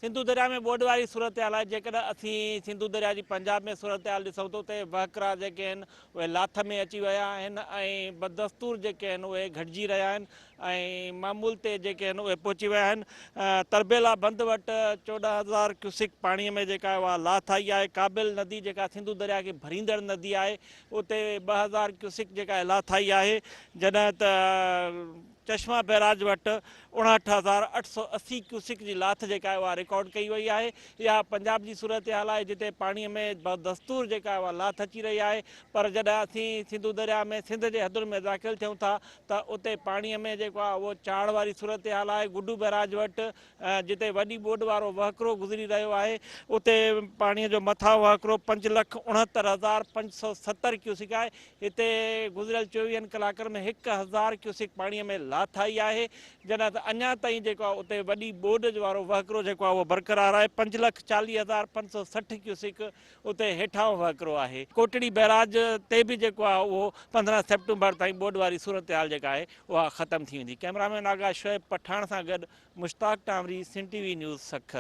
सिंधु दरिया में बोड वारी सूरत हाल है। जेकॾहिं असीं सिंधु दरिया जी पंजाब में सूरत हाल ॾिसूं तो उते वहकरा जेके आहिनि उहे लाथ में अची विया आहिनि ऐं बदस्तूर जेके आहिनि उहे घटिजी रहिया आहिनि ऐं मामूल ते जेके आहिनि उहे पहुची विया आहिनि। तरबेला बंद वटि 14,000 क्यूसिक पाणीअ में जेका उहा लाथ आई आहे। काबिल नदी जेका सिंधु दरिया खे भरींदड़ नदी आहे उते 2,000 क्यूसिक जेका लाथ आई आहे। जॾहिं त चश्मा बैराज वटि 59,880 क्यूसिक जी लाथ जेका आहे उहा रिकॉर्ड कई वई आहे। इहा पंजाब जी सूरत हाल आहे जिते पाणीअ में बदस्तूर जेका आहे उहा लाथ अची रही आहे। पर जॾहिं असीं सिंधु दरिया में सिंध जे हदुनि में दाख़िल थियूं था त उते पाणीअ में जेको आहे उहो चाड़ वारी सूरत हाल आहे। गुड्डू बैराज वटि जिते वॾी बोड वारो वहकिरो गुज़री रहियो आहे उते पाणीअ जो मथां वहकिरो 5,69,570 क्यूसिक आहे। हिते गुज़िरियल 24 कलाकनि में 1,000 क्यूसिक पाणीअ में लाथ आई आहे। जॾहिं त अञा ताईं जेको आहे उते वॾी बोड वारो वहकिरो जेको आहे उहो बरक़रार आहे। 5,40,560 क्यूसिक उते हेठां वहकिरो आहे। कोटड़ी बैराज ते बि जेको आहे उहो 15 सेप्टेम्बर ताईं बोड वारी सूरत हाल जेका आहे उहा ख़तमु थी वेंदी। कैमरामैन आगा शोएब पठाण सां गॾु मुश्ताक टामरी, सिंध टीवी न्यूज़ सखर।